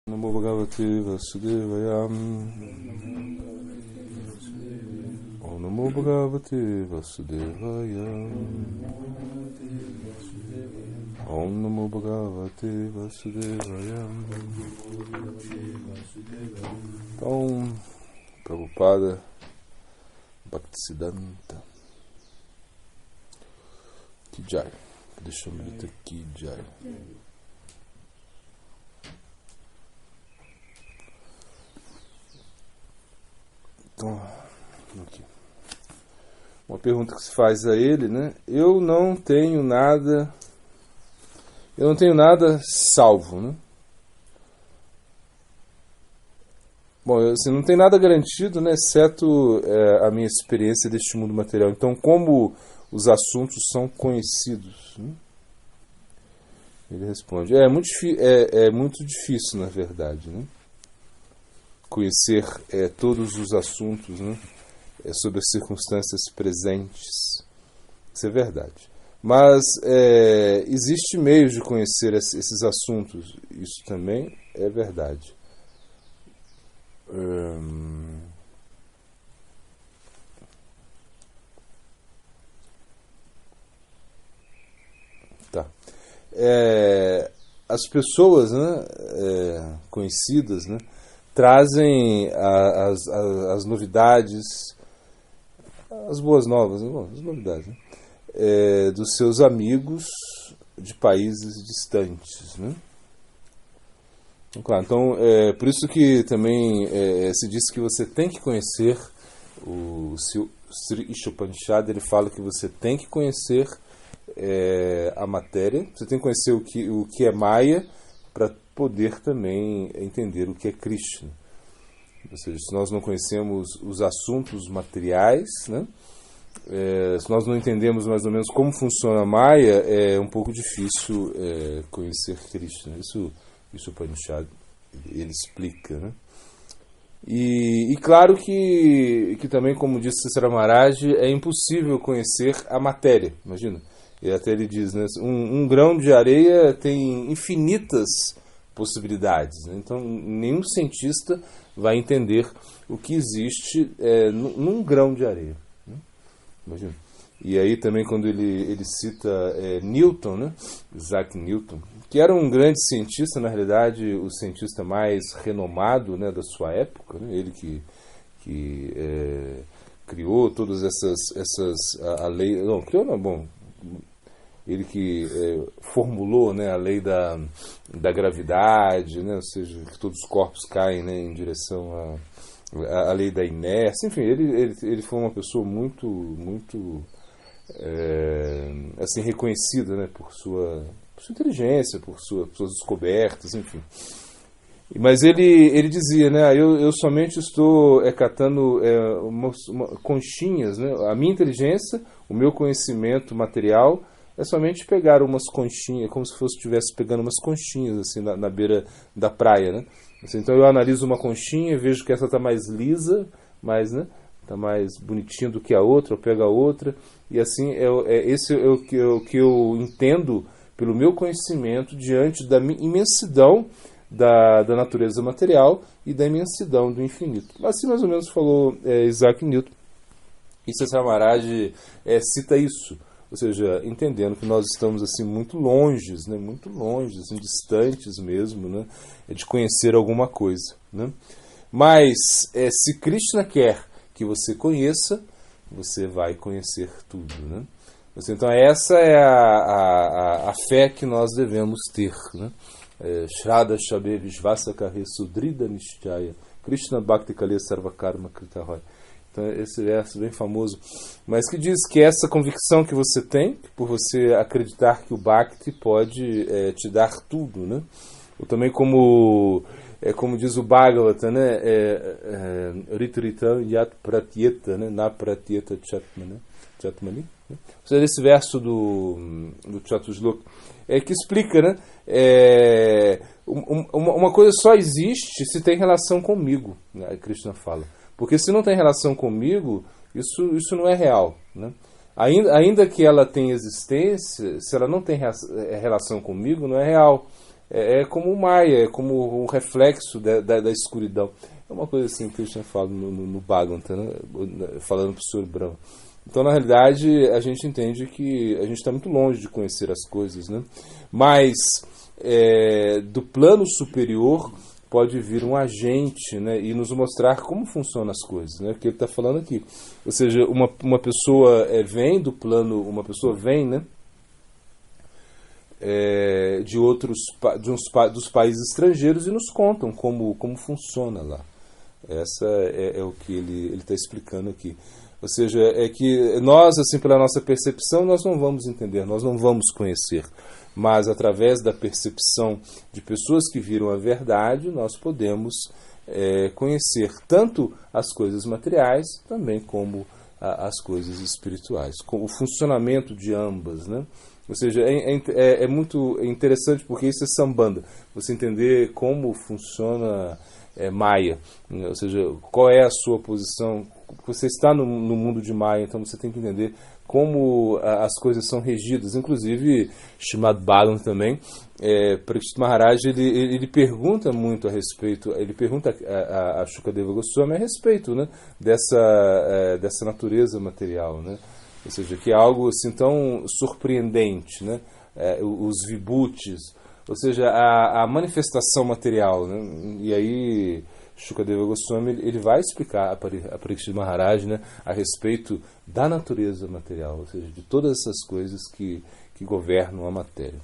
Namo Bhagavate Vasudevaya. Om Namo Bhagavate Vasudevaya. Om Namo Bhagavate Vasudevaya. Então, Prabhupada Bhaktisiddhanta Ki Jai. Deixa eu meditar Ki Jai. Então, aqui. Uma pergunta que se faz a ele, né? Eu não tenho nada salvo, né? Bom, assim, não tem nada garantido, né? Exceto a minha experiência deste mundo material. Então, como os assuntos são conhecidos, né? Ele responde: é muito difícil, na verdade, né? Conhecer todos os assuntos, né, sobre as circunstâncias presentes. Isso é verdade. Mas existe meios de conhecer esses assuntos. Isso também é verdade. Tá. As pessoas, né, conhecidas, né, trazem as novidades, as boas novas, as novidades, né? Dos seus amigos de países distantes, né? Então, claro, por isso que também se diz que você tem que conhecer o Sri Ishopanishad. Ele fala que você tem que conhecer a matéria, você tem que conhecer o que é Maya para poder também entender o que é Krishna. Ou seja, se nós não conhecemos os assuntos materiais, né, se nós não entendemos mais ou menos como funciona a Maya, é um pouco difícil conhecer Krishna. Isso o Upanishad ele explica, né? E claro que também, como disse Cícera Maharaj, é impossível conhecer a matéria. Imagina, ele diz, né, um grão de areia tem infinitas possibilidades, né? Então nenhum cientista vai entender o que existe num grão de areia, né? Imagina. E aí também quando ele cita Newton, né? Isaac Newton, que era um grande cientista, na realidade o cientista mais renomado, né, da sua época, né? Ele que criou todas a lei, não criou, não, bom, ele que formulou, né, a lei da gravidade, né, ou seja, que todos os corpos caem, né, em direção à lei da inércia. Enfim, ele foi uma pessoa muito assim, reconhecida, né, por sua inteligência, por suas descobertas, enfim. Mas ele dizia, né, eu somente estou catando conchinhas, né, a minha inteligência, o meu conhecimento material é somente pegar umas conchinhas, como se estivesse pegando umas conchinhas assim na beira da praia, né? Então eu analiso uma conchinha, vejo que essa está mais lisa, né, está mais bonitinha do que a outra, eu pego a outra, e assim esse é o que eu entendo pelo meu conhecimento diante da imensidão da natureza material e da imensidão do infinito. Assim mais ou menos falou Isaac Newton. E Cícera Maharaj cita isso. Ou seja, entendendo que nós estamos assim muito longes, né, muito longe, assim, distantes mesmo, né, de conhecer alguma coisa, né? Mas se Krishna quer que você conheça, você vai conhecer tudo, né? Então essa é a fé que nós devemos ter, né? Shraddha Shabe Vishvasa Kare Sudrida Nishchaya Krishna Bhakti Kale Sarva Karma Kritahoy. Então, esse verso bem famoso, mas que diz que essa convicção que você tem, por você acreditar que o Bhakti pode te dar tudo, né? Ou também como diz o Bhagavata, né? Rituritam Yat Pratyeta, né? Na Pratyeta Chatmani. Ou seja, esse verso do Chatusloka que explica, né? Uma coisa só existe se tem relação comigo, né? Krishna fala. Porque se não tem relação comigo, isso não é real, né? Ainda que ela tenha existência, se ela não tem relação comigo, não é real. é como o Maya, é como um reflexo da escuridão. É uma coisa assim que eu tinha falado no Bhagavata, né? Falando para o Sr. Brahma. Então, na realidade, a gente entende que a gente está muito longe de conhecer as coisas, né? Mas do plano superior pode vir um agente, né, e nos mostrar como funcionam as coisas, né, que ele está falando aqui. Ou seja, uma pessoa vem do plano, uma pessoa vem, né, dos países estrangeiros e nos contam como funciona lá. Essa é o que ele está explicando aqui. Ou seja, é que nós, assim, pela nossa percepção, nós não vamos entender, nós não vamos conhecer. Mas, através da percepção de pessoas que viram a verdade, nós podemos conhecer tanto as coisas materiais, também como as coisas espirituais, com o funcionamento de ambas, né? Ou seja, é muito interessante porque isso é sambanda, você entender como funciona Maya, né? Ou seja, qual é a sua posição. Você está no mundo de Maya, então você tem que entender como as coisas são regidas. Inclusive, Srimad Bhagavatam também, Parikshit Maharaj, ele pergunta muito a respeito, ele pergunta a Shukadeva Goswami a respeito, né, dessa natureza material, né? Ou seja, que é algo assim tão surpreendente, né? Os vibhutis, ou seja, a manifestação material, né? E aí Shukadeva Goswami ele vai explicar a Parikshit Maharaj, né, a respeito da natureza material, ou seja, de todas essas coisas que governam a matéria.